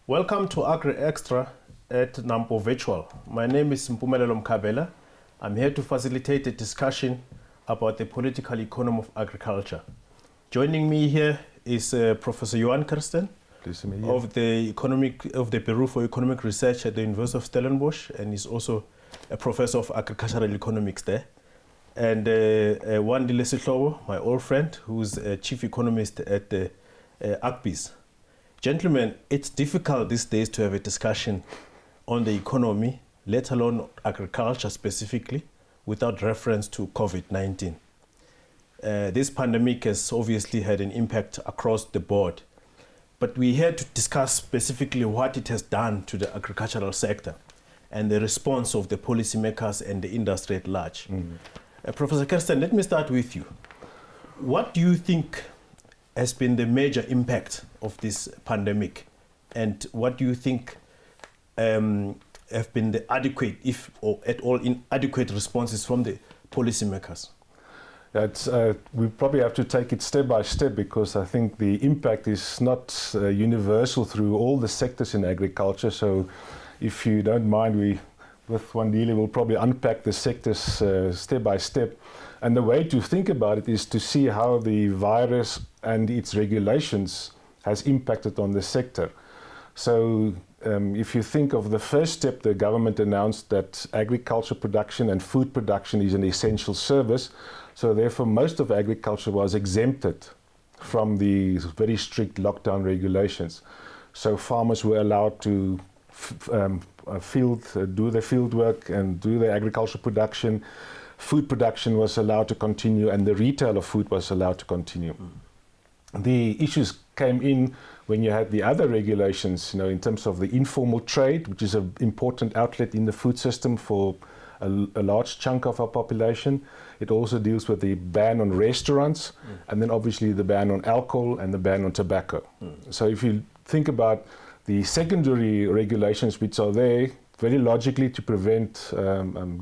Welcome to Agri Extra at NAMPO Virtual. My name is Mpumelelo Mkabela. I'm here to facilitate a discussion about the political economy of agriculture. Joining me here is Professor Johann Kirsten of the Bureau for Economic Research at the University of Stellenbosch, and is also a professor of agricultural economics there. And Wandile Sihlobo, my old friend, who's a chief economist at the ACBIS. Gentlemen, it's difficult these days to have a discussion on the economy, let alone agriculture specifically, without reference to COVID-19. This pandemic has obviously had an impact across the board, but we're here to discuss specifically what it has done to the agricultural sector and the response of the policymakers and the industry at large. Professor Kirsten, let me start with you. What do you think has been the major impact of this pandemic, and what do you think have been the adequate, if or at all inadequate, responses from the policymakers? We probably have to take it step by step, because I think the impact is not universal through all the sectors in agriculture. So if you don't mind, with Wandile, we'll probably unpack the sectors step by step. And the way to think about it is to see how the virus and its regulations has impacted on the sector. So if you think of the first step, the government announced that agriculture production and food production is an essential service. So therefore, most of agriculture was exempted from the very strict lockdown regulations. So farmers were allowed to do their field work and do their agricultural production. Food production was allowed to continue, and the retail of food was allowed to continue. The issues came in when you had the other regulations, in terms of the informal trade, which is an important outlet in the food system for a large chunk of our population. It also deals with the ban on restaurants, and then obviously the ban on alcohol and the ban on tobacco. So if you think about the secondary regulations which are there, very logically to prevent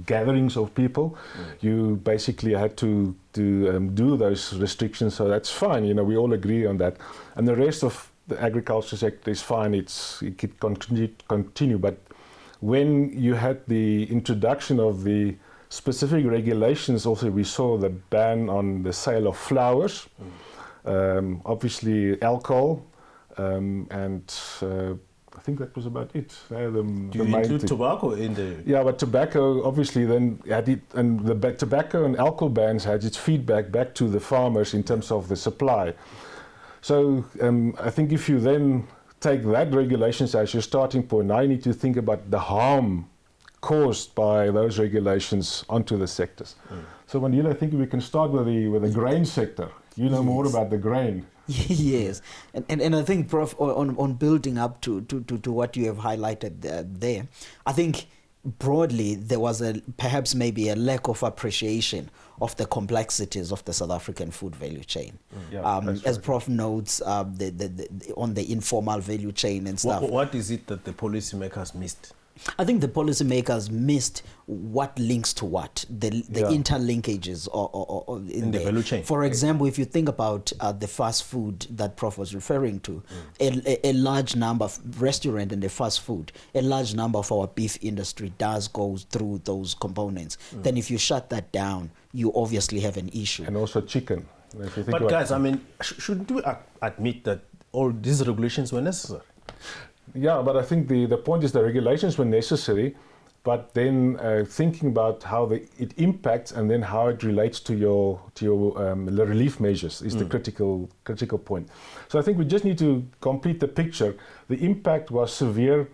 gatherings of people, you basically had to do those restrictions, so that's fine. We all agree on that. And the rest of the agriculture sector is fine, it could continue. But when you had the introduction of the specific regulations, also we saw the ban on the sale of flowers, obviously alcohol, and I think that was about it. Do you include tobacco in the... Yeah, but tobacco obviously then had it, and the tobacco and alcohol bans had its feedback back to the farmers in terms of the supply. So I think if you then take that regulations as your starting point, now you need to think about the harm caused by those regulations onto the sectors. So Wandile, I think we can start with the grain sector. You know more about the grain. Yes, and I think, Prof, on building up to what you have highlighted there, I think broadly there was perhaps maybe a lack of appreciation of the complexities of the South African food value chain. As Prof notes, on the informal value chain and stuff. What is it that the policymakers missed? I think the policymakers missed what links to what, the interlinkages in the value chain. For example, if you think about the fast food that Prof was referring to, a large number of restaurant and the fast food, a large number of our beef industry does go through those components. Then if you shut that down, you obviously have an issue. And also chicken. If you think but guys, I mean, shouldn't we admit that all these regulations were necessary? Yeah, but I think the point is the regulations were necessary, but then thinking about how it impacts and then how it relates to your relief measures is the critical point. So I think we just need to complete the picture. The impact was severe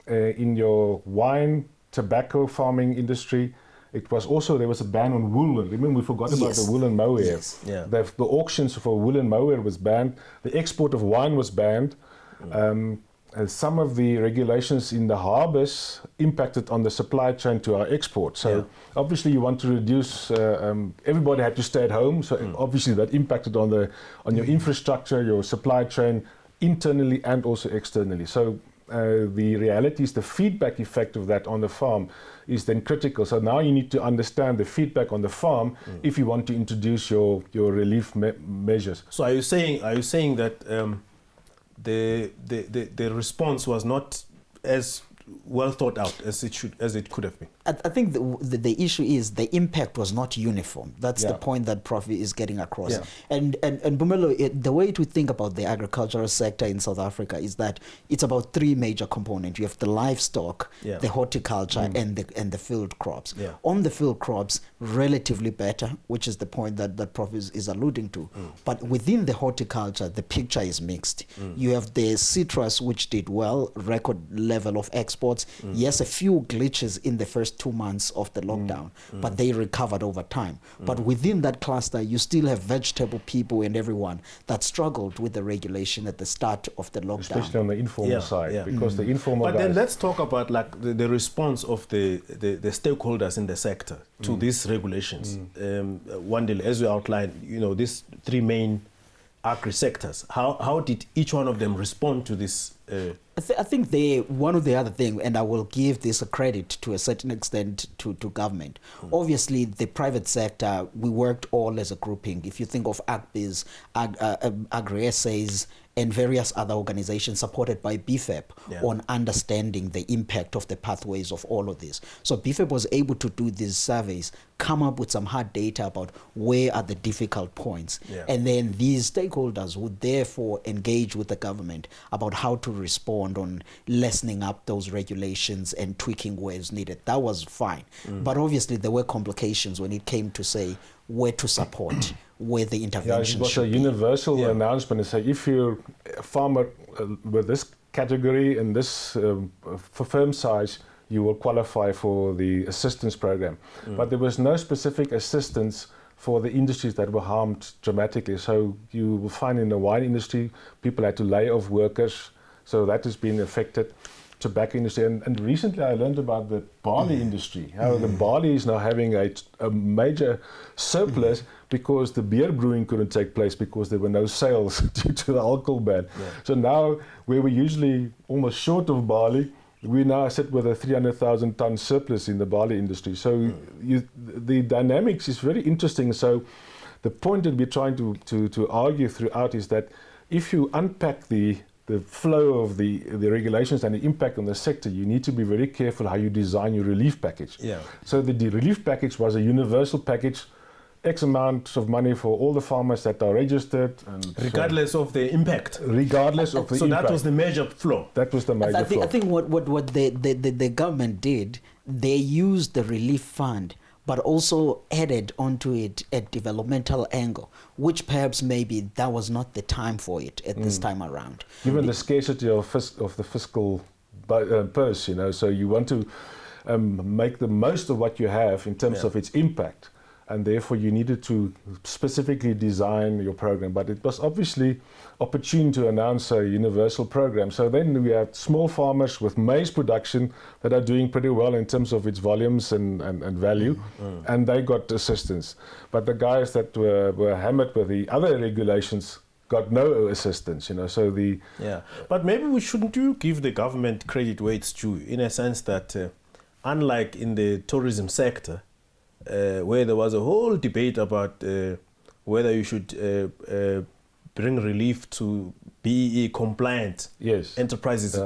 in your wine, tobacco farming industry. It was also, there was a ban on woolen. Remember, we forgot about the woolen mohair. Yes. Yeah. The auctions for woolen mohair was banned. The export of wine was banned. Some of the regulations in the harbours impacted on the supply chain to our export. So obviously you want to reduce, everybody had to stay at home. So obviously that impacted on your infrastructure, your supply chain, internally and also externally. So the reality is the feedback effect of that on the farm is then critical. So now you need to understand the feedback on the farm if you want to introduce your relief measures. So are you saying that the response was not as well thought out as it could have been. I think the issue is the impact was not uniform. That's the point that Prof is getting across. Yeah. And Mpumelelo, the way to think about the agricultural sector in South Africa is that it's about three major components. You have the livestock, the horticulture, and the field crops. Yeah. On the field crops, relatively better, which is the point that Prof is alluding to. But within the horticulture, the picture is mixed. You have the citrus, which did well, record level of exports. Yes, a few glitches in the first 2 months of the lockdown, but they recovered over time. But within that cluster, you still have vegetable people and everyone that struggled with the regulation at the start of the lockdown. Especially on the informal side, because the informal But guys, then let's talk about like the response of the stakeholders in the sector to these regulations. Wandile, as you outlined, these three main agri sectors. How did each one of them respond to this? I think one of the other thing, and I will give this a credit to a certain extent to government. Obviously, the private sector, we worked all as a grouping. If you think of AgBiz, Agri-SAs, and various other organizations supported by BFEP on understanding the impact of the pathways of all of this. So BFEP was able to do these surveys, come up with some hard data about where are the difficult points. And then these stakeholders would therefore engage with the government about how to respond on lessening up those regulations and tweaking where it's needed. That was fine. But obviously there were complications when it came to say where to support, where the intervention it was a universal announcement to say if you're a farmer with this category and this for firm size, you will qualify for the assistance program. But there was no specific assistance for the industries that were harmed dramatically. So you will find in the wine industry, people had to lay off workers, so that has been affected. Tobacco industry, and recently I learned about the barley industry, how the barley is now having a major surplus because the beer brewing couldn't take place because there were no sales due to the alcohol ban. So now, where we're usually almost short of barley, we now sit with a 300,000 ton surplus in the barley industry. So the dynamics is very interesting. So the point that we're trying to argue throughout is that if you unpack the flow of the regulations and the impact on the sector, you need to be very careful how you design your relief package. So the relief package was a universal package, X amount of money for all the farmers that are registered. And regardless of the impact. Regardless of the impact. So that was the major flaw. That was the major flaw. I think what the government did, they used the relief fund but also added onto it a developmental angle, which perhaps maybe that was not the time for it at this time around. Given the scarcity of the fiscal purse, so you want to make the most of what you have in terms of its impact, and therefore you needed to specifically design your program. But it was obviously opportune to announce a universal program. So then we have small farmers with maize production that are doing pretty well in terms of its volumes and value, and they got assistance. But the guys that were hammered with the other regulations got no assistance, so the... But maybe shouldn't you give the government credit where it's due, in a sense that unlike in the tourism sector, where there was a whole debate about whether you should bring relief to BEE compliant enterprises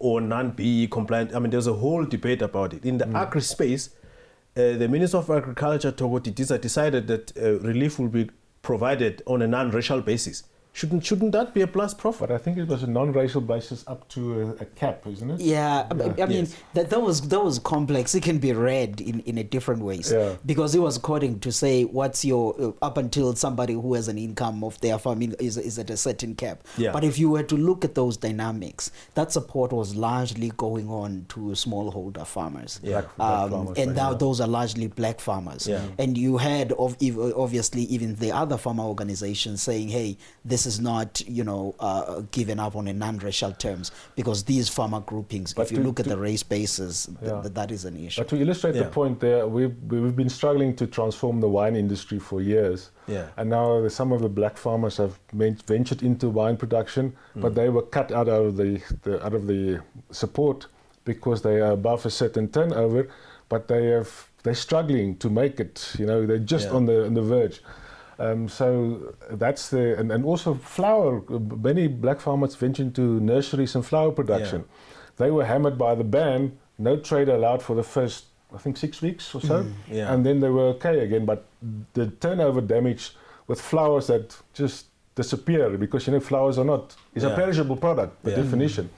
or non-BEE compliant. I mean, there's a whole debate about it. In the agri space, the Minister of Agriculture, Togoti Disa, decided that relief will be provided on a non-racial basis. Shouldn't that be a plus, Prof? But I think it was a non-racial basis up to a cap, isn't it? Yeah, I mean that was complex. It can be read in a different ways because it was according to say what's your up until somebody who has an income of their farming is at a certain cap. But if you were to look at those dynamics, that support was largely going on to smallholder farmers, black farmers, and now those are largely black farmers. And you had obviously even the other farmer organizations saying, hey, this is not, given up on a non-racial terms, because these farmer groupings, but if you look at the race basis, that is an issue. But to illustrate the point there, we've been struggling to transform the wine industry for years. And now some of the black farmers have ventured into wine production, but they were cut out of the support because they are above a certain turnover, but they're struggling to make it. They're just on the verge. So that's and also flour. Many black farmers ventured into nurseries and flour production. They were hammered by the ban. No trade allowed for the first, I think, 6 weeks or so, and then they were okay again. But the turnover damage with flours that just disappear, because flours are not, it's a perishable product by definition.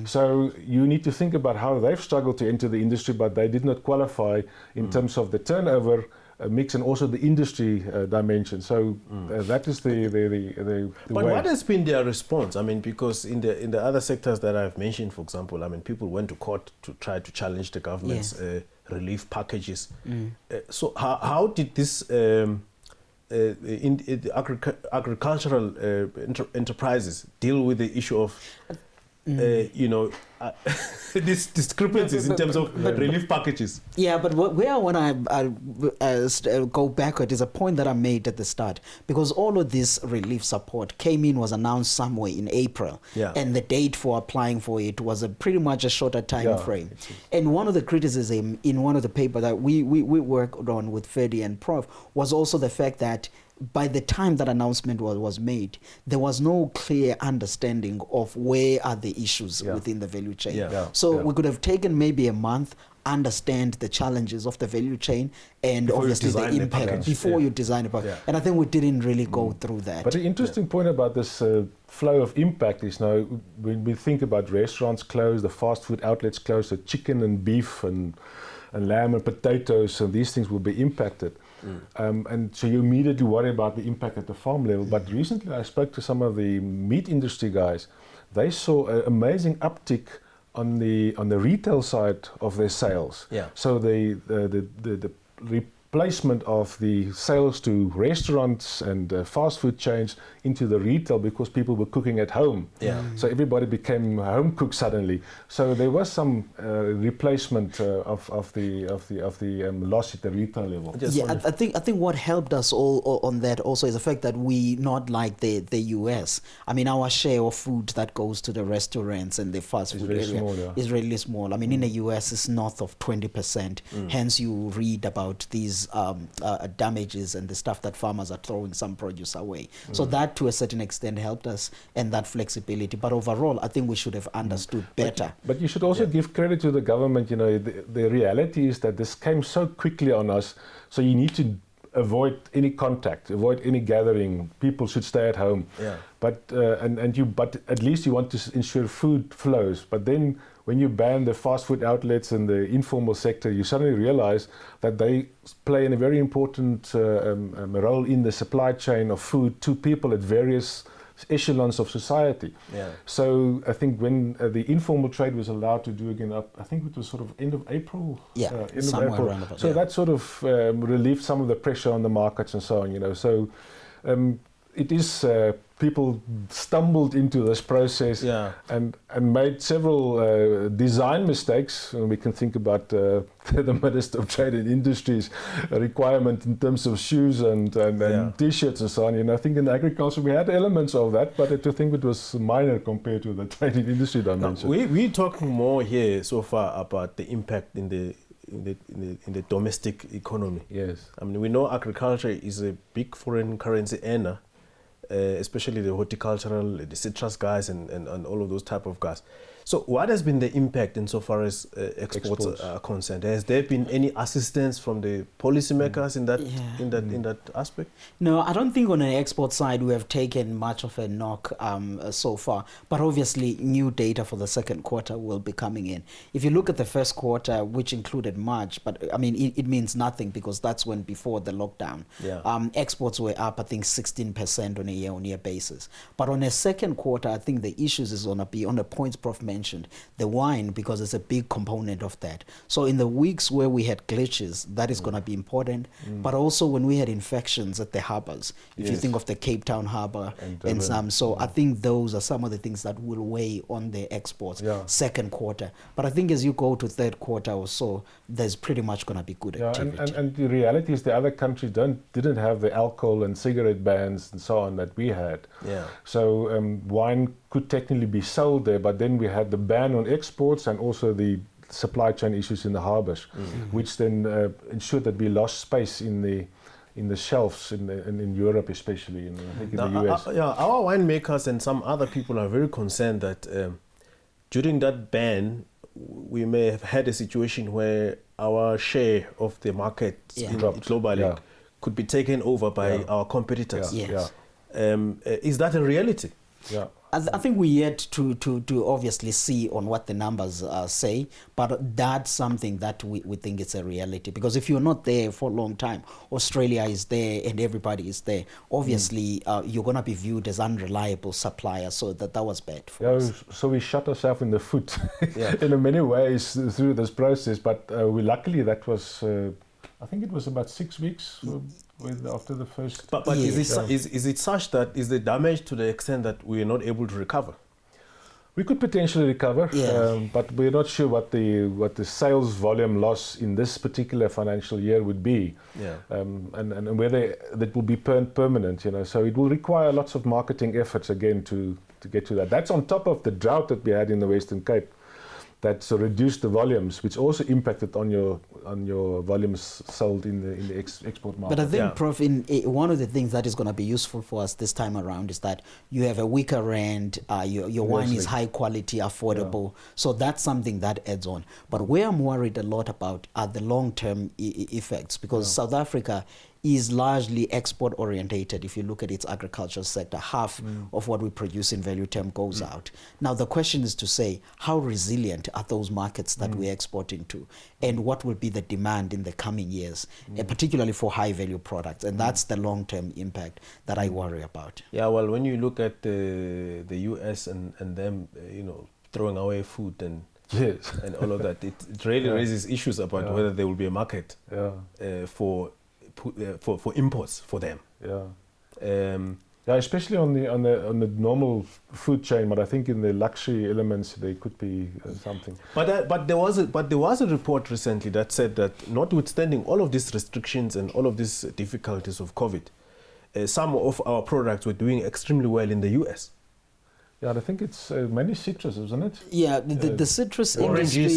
So you need to think about how they've struggled to enter the industry, but they did not qualify in terms of the turnover mix and also the industry dimension. So that is the But way. what has been their response? I mean, because in the other sectors that I've mentioned, for example, I mean, people went to court to try to challenge the government's relief packages. So how did this agricultural enterprises deal with the issue of these discrepancies in terms of relief packages? Yeah, but where I want to go backward is a point that I made at the start, because all of this relief support was announced somewhere in April, and the date for applying for it was pretty much a shorter time frame. And one of the criticism in one of the papers that we worked on with Ferdy and Prof was also the fact that by the time that announcement was made, there was no clear understanding of where are the issues within the value chain. So we could have taken maybe a month, understand the challenges of the value chain, and before obviously the impact before you design it. And I think we didn't really go through that. But the interesting point about this flow of impact is now when we think about restaurants closed, the fast food outlets closed, the chicken and beef and lamb and potatoes and these things will be impacted. And so you immediately worry about the impact at the farm level. But recently I spoke to some of the meat industry guys. They saw an amazing uptick on the retail side of their sales. So the replacement of the sales to restaurants and fast food chains into the retail, because people were cooking at home. So everybody became home cooked suddenly. So there was some replacement of the loss at the retail level. I think what helped us all on that also is the fact that we, not like the US. I mean, our share of food that goes to the restaurants and the fast food area is really small. I mean, in the US it's north of 20%. Hence you read about these damages and the stuff that farmers are throwing some produce away. So that to a certain extent helped us, and that flexibility. But overall, I think we should have understood better. But you should also give credit to the government. The reality is that this came so quickly on us, so you need to avoid any contact, avoid any gathering. People should stay at home. But but at least you want to ensure food flows. But then when you ban the fast food outlets and the informal sector, you suddenly realize that they play a very important role in the supply chain of food to people at various echelons of society. So I think when the informal trade was allowed to do again up, I think it was sort of end of April. So that sort of relieved some of the pressure on the markets and so on. So it is people stumbled into this process and made several design mistakes. And we can think about the Minister of Trade and Industry's requirement in terms of shoes and T-shirts and so on. I think in agriculture we had elements of that, but I think it was minor compared to the trade and industry dimension. We're talking more here so far about the impact in the domestic economy. I mean, we know agriculture is a big foreign currency earner. Especially the horticultural, the citrus guys and all of those type of guys. So what has been the impact insofar as exports are concerned? Has there been any assistance from the policymakers in that aspect? No, I don't think on the export side we have taken much of a knock so far. But obviously new data for the second quarter will be coming in. If you look at the first quarter, which included March, but I mean it means nothing because that's when before the lockdown. Exports were up, I think 16% on a year-on-year basis. But on a second quarter, I think the issues is going to be on the points Prof mentioned. The wine, because it's a big component of that. So in the weeks where we had glitches, that is going to be important. But also when we had infections at the harbors, if you think of the Cape Town harbor and some, so I think those are some of the things that will weigh on the exports second quarter. But I think as you go to third quarter or so, there's pretty much going to be good activity. And the reality is the other countries didn't have the alcohol and cigarette bans and so on that we had. So wine could technically be sold there, but then we had the ban on exports and also the supply chain issues in the harbors, which then ensured that we lost space in in the shelves in Europe, especially, I think in the US. Our winemakers and some other people are very concerned that during that ban, we may have had a situation where our share of the market globally could be taken over by our competitors. Yes. Is that a reality? Yeah. I think we're yet to obviously see on what the numbers say, but that's something that we think it's a reality. Because if you're not there for a long time, Australia is there and everybody is there, obviously you're going to be viewed as unreliable supplier. So that was bad for us. So we shot ourselves in the foot in many ways through this process, but luckily that was, I think it was about 6 weeks after the first. But is it such that is the damage to the extent that we are not able to recover? We could potentially recover, but we're not sure what the sales volume loss in this particular financial year would be, and whether that will be permanent. So it will require lots of marketing efforts again to get to that. That's on top of the drought that we had in the Western Cape. That reduced the volumes, which also impacted on your volumes sold in the export market. But I think, Prof, one of the things that is going to be useful for us this time around is that you have a weaker rand, your wine is high quality, affordable. So that's something that adds on. But where I'm worried a lot about are the long-term effects, because South Africa is largely export orientated. If you look at its agricultural sector, half of what we produce in value term goes out. Now the question is to say, how resilient are those markets that we're exporting to, and what will be the demand in the coming years, particularly for high value products? And that's the long term impact that I worry about. Yeah, well, when you look at the US and them, throwing away food and all of that, it really raises issues about whether there will be a market for imports for them. Especially on the normal food chain, but I think in the luxury elements there could be something. But there was a report recently that said that notwithstanding all of these restrictions and all of these difficulties of COVID, some of our products were doing extremely well in the US. Yeah, I think it's mainly citrus, isn't it? Yeah, the citrus industry,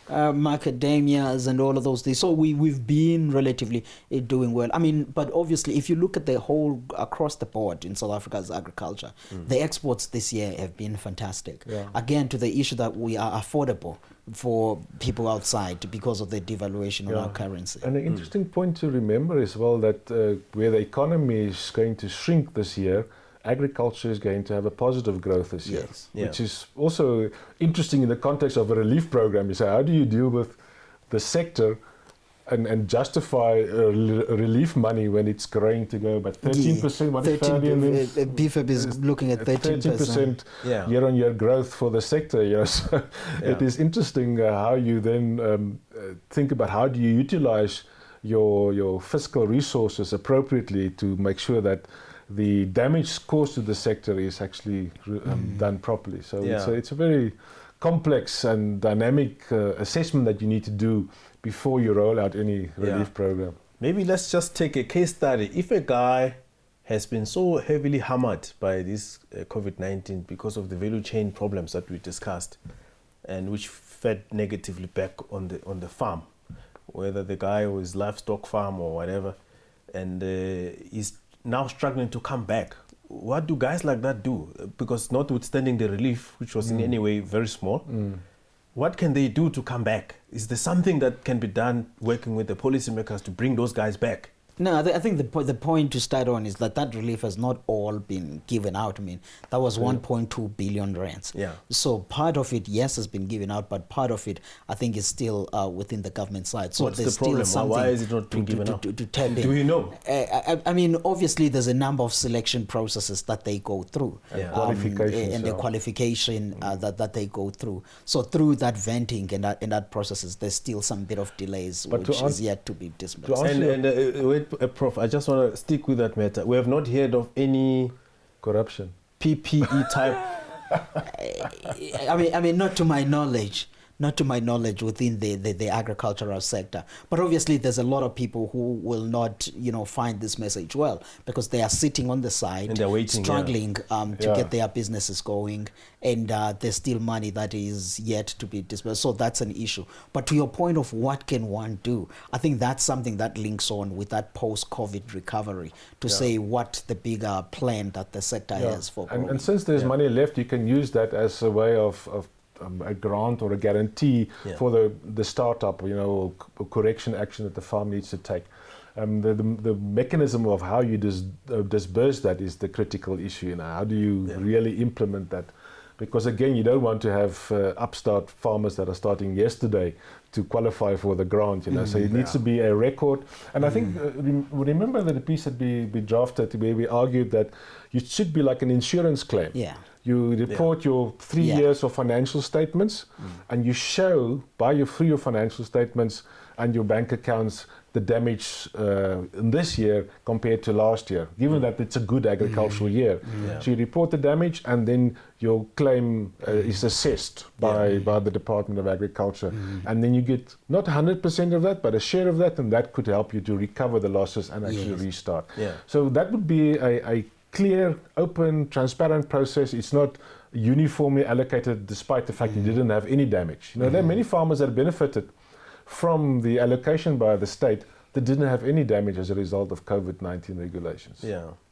macadamias and all of those things. So we've been relatively doing well. I mean, but obviously if you look at the whole, across the board in South Africa's agriculture, the exports this year have been fantastic. Again, to the issue that we are affordable for people outside because of the devaluation of our currency. And an interesting point to remember as well, that where the economy is going to shrink this year, agriculture is going to have a positive growth this year, which is also interesting in the context of a relief program. You say, how do you deal with the sector and justify relief money when it's growing to go about 13%? What is BFAB is looking at 13% year-on-year growth for the sector. So it is interesting how you then think about how do you utilize your fiscal resources appropriately to make sure that the damage caused to the sector is actually done properly. So it's a very complex and dynamic assessment that you need to do before you roll out any relief program. Maybe let's just take a case study. If a guy has been so heavily hammered by this COVID-19 because of the value chain problems that we discussed, and which fed negatively back on the farm, whether the guy was livestock farm or whatever, and is now struggling to come back. What do guys like that do? Because notwithstanding the relief, which was in any way very small, what can they do to come back? Is there something that can be done working with the policymakers to bring those guys back? No, I think the point to start on is that relief has not all been given out. I mean, that was 1.2 billion rands. So part of it, yes, has been given out, but part of it, I think, is still within the government side. So what's the problem? Why is it not being given out? Do you know? I mean, obviously, there's a number of selection processes that they go through, and the qualification that they go through. So through that venting and that processes, there's still some bit of delays, which is yet to be dismissed. Prof, I just want to stick with that matter. We have not heard of any corruption, PPE type. I mean, not to my knowledge. not to my knowledge, within the agricultural sector. But obviously, there's a lot of people who will not, find this message well, because they are sitting on the side and they're waiting, struggling to get their businesses going, and there's still money that is yet to be disbursed. So that's an issue. But to your point of what can one do, I think that's something that links on with that post-COVID recovery to say what the bigger plan that the sector has for growing. And since there's money left, you can use that as a way of a grant or a guarantee for the startup, or correction action that the farm needs to take. The mechanism of how you disburse that is the critical issue. How do you really implement that? Because again, you don't want to have upstart farmers that are starting yesterday to qualify for the grant. So it needs to be a record. And I think remember that the piece that we drafted where we argued that it should be like an insurance claim. You report your 3 years of financial statements, and you show by your 3 year financial statements and your bank accounts the damage in this year compared to last year, given that it's a good agricultural year. So you report the damage, and then your claim is assessed by the Department of Agriculture. And then you get not 100% of that, but a share of that, and that could help you to recover the losses and actually restart. So that would be a clear, open, transparent process. It's not uniformly allocated despite the fact you didn't have any damage. There are many farmers that benefited from the allocation by the state that didn't have any damage as a result of COVID-19 regulations.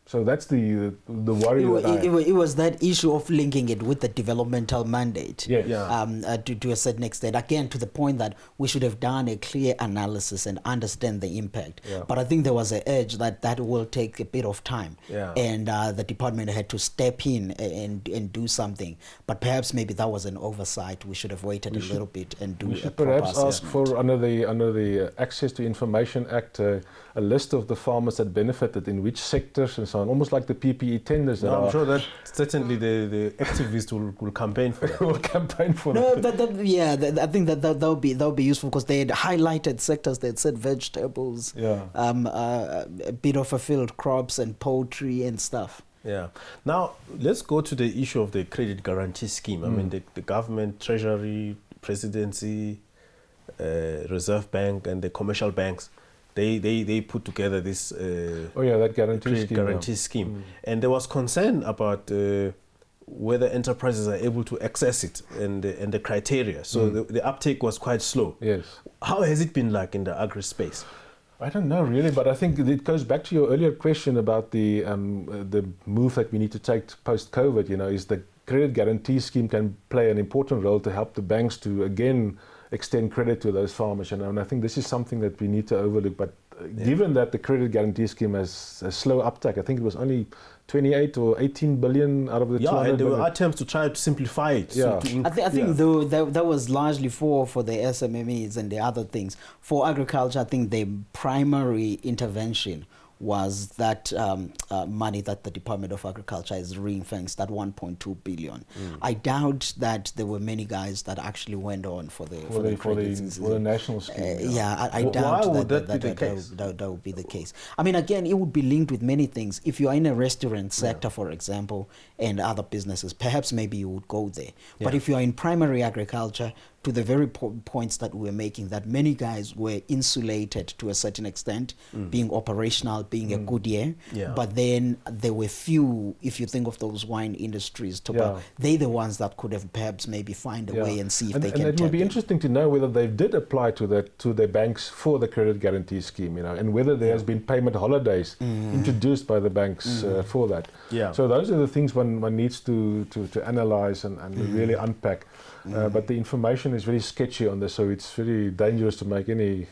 So that's the worry. It was that issue of linking it with the developmental mandate to a certain extent. Again, to the point that we should have done a clear analysis and understand the impact. But I think there was an urge that will take a bit of time. And the department had to step in and do something. But perhaps maybe that was an oversight. We should have waited a little bit and do we should perhaps ask for, under the Access to Information Act, a list of the farmers that benefited in which sectors and so on, almost like the PPE tenders. I'm sure that certainly the activists will campaign for that. will campaign for that. I think that would be useful, because they had highlighted sectors. They had said vegetables, a bit of a field, crops and poultry and stuff. Now let's go to the issue of the credit guarantee scheme. I mean, the government, Treasury, Presidency, Reserve Bank, and the commercial banks, they put together this that guarantee scheme. And there was concern about whether enterprises are able to access it and the criteria. So the uptake was quite slow. How has it been like in the agri space? I don't know really, but I think it goes back to your earlier question about the move that we need to take post-COVID. Is the credit guarantee scheme can play an important role to help the banks to again extend credit to those farmers, and I think this is something that we need to overlook. But given that the credit guarantee scheme has a slow uptake, I think it was only 28 or 18 billion out of the 200 and there billion. were attempts to try to simplify it. I think though that was largely for the SMMEs and the other things. For agriculture, I think the primary intervention was that money that the Department of Agriculture has ring-fenced, that 1.2 billion. I doubt that there were many guys that actually went on for the national scheme. I doubt why would that be the case? That would be the case. I mean, again, it would be linked with many things. If you are in a restaurant sector, for example, and other businesses, perhaps maybe you would go there. But if you are in primary agriculture, to the very points that we were making, that many guys were insulated to a certain extent, being operational, being a good year. But then there were few, if you think of those wine industries, they're the ones that could have perhaps maybe find a way and see if they can. And it would be interesting to know whether they did apply to the banks for the credit guarantee scheme, and whether there has been payment holidays introduced by the banks for that. So those are the things one needs to analyze and really unpack. But the information is very sketchy on this, so it's very dangerous to make any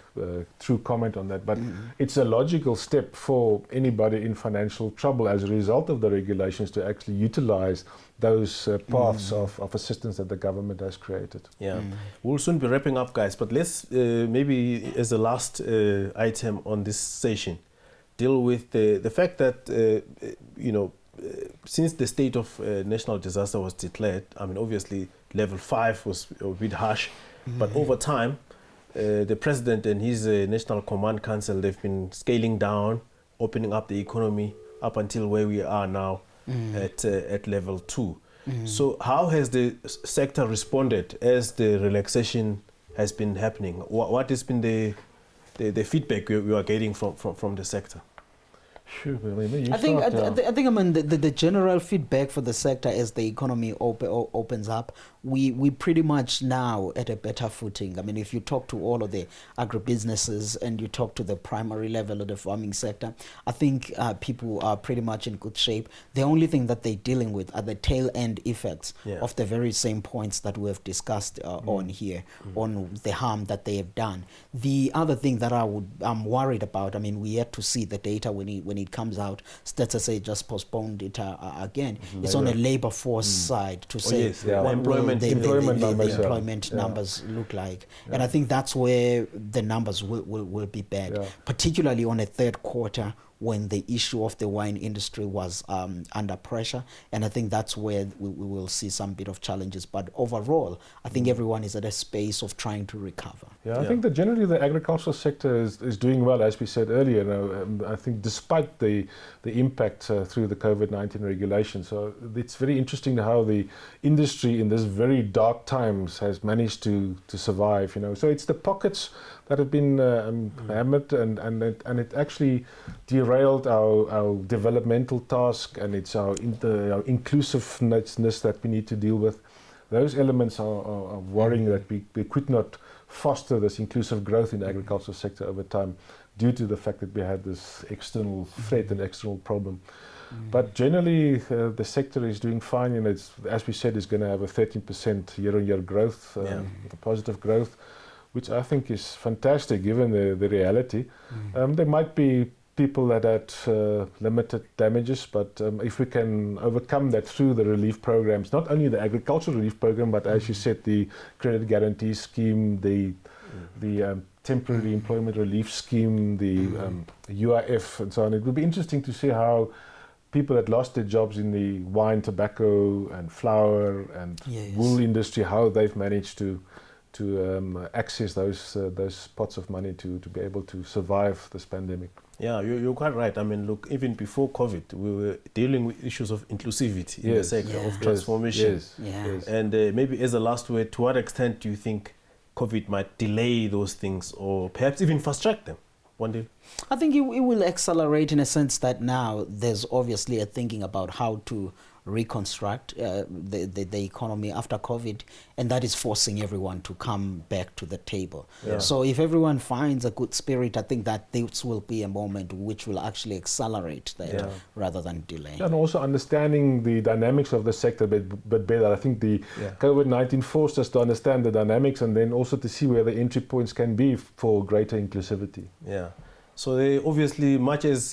true comment on that. But it's a logical step for anybody in financial trouble as a result of the regulations to actually utilize those paths of assistance that the government has created. We'll soon be wrapping up, guys, but let's maybe as the last item on this session deal with the fact that since the state of national disaster was declared, I mean, obviously level 5 was a bit harsh, but over time, the president and his National Command Council, they've been scaling down, opening up the economy up until where we are now at level 2. So how has the sector responded as the relaxation has been happening? What has been the feedback you are getting from the sector? Sure, I think I mean the general feedback for the sector as the economy opens up, we pretty much now at a better footing. I mean, if you talk to all of the agribusinesses and you talk to the primary level of the farming sector, I think people are pretty much in good shape. The only thing that they're dealing with are the tail end effects of the very same points that we have discussed on here, on the harm that they have done. The other thing that I'm worried about, I mean, we yet to see the data when it comes out. Stats say just postponed it again. It's on a labor force side to say what employment numbers look like. And I think that's where the numbers will be bad, particularly on a third quarter when the issue of the wine industry was under pressure. And I think that's where we will see some bit of challenges. But overall, I think everyone is at a space of trying to recover. I think that generally the agricultural sector is doing well, as we said earlier. I think despite the impact through the COVID-19 regulation. So it's very interesting how the industry in this very dark times has managed to survive. So it's the pockets that have been hammered, and it actually derailed our developmental task, and it's our inclusiveness that we need to deal with. Those elements are worrying that we could not foster this inclusive growth in the agricultural sector over time due to the fact that we had this external threat and external problem. But generally, the sector is doing fine, and it's, as we said, is going to have a 13% year-on-year growth, positive growth, which I think is fantastic given the reality. There might be people that had limited damages, but if we can overcome that through the relief programs, not only the agricultural relief program, but as you said, the credit guarantee scheme, the temporary employment relief scheme, the UIF and so on. It will be interesting to see how people that lost their jobs in the wine, tobacco and flour and wool industry, how they've managed to access those pots of money to be able to survive this pandemic. Yeah, you're quite right. I mean, look, even before COVID, we were dealing with issues of inclusivity in the sector, of transformation. And maybe as a last word, to what extent do you think COVID might delay those things or perhaps even fast track them? Wandile? I think it will accelerate in a sense that now there's obviously a thinking about how to reconstruct the economy after COVID, and that is forcing everyone to come back to the table. So if everyone finds a good spirit, I think that this will be a moment which will actually accelerate that rather than delay. And also understanding the dynamics of the sector a bit better. I think the COVID-19 forced us to understand the dynamics and then also to see where the entry points can be for greater inclusivity. So they obviously, much as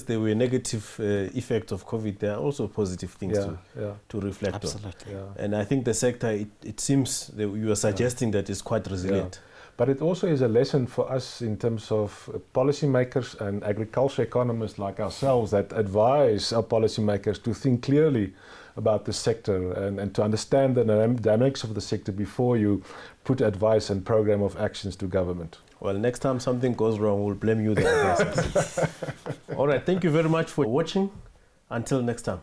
there were negative effects of COVID, there are also positive things to reflect on. And I think the sector, it seems that you are suggesting that it's quite resilient. But it also is a lesson for us in terms of policymakers and agriculture economists like ourselves that advise our policymakers to think clearly about the sector and to understand the dynamics of the sector before you put advice and program of actions to government. Well, next time something goes wrong, we'll blame you, the advisors. All right, thank you very much for watching. Until next time.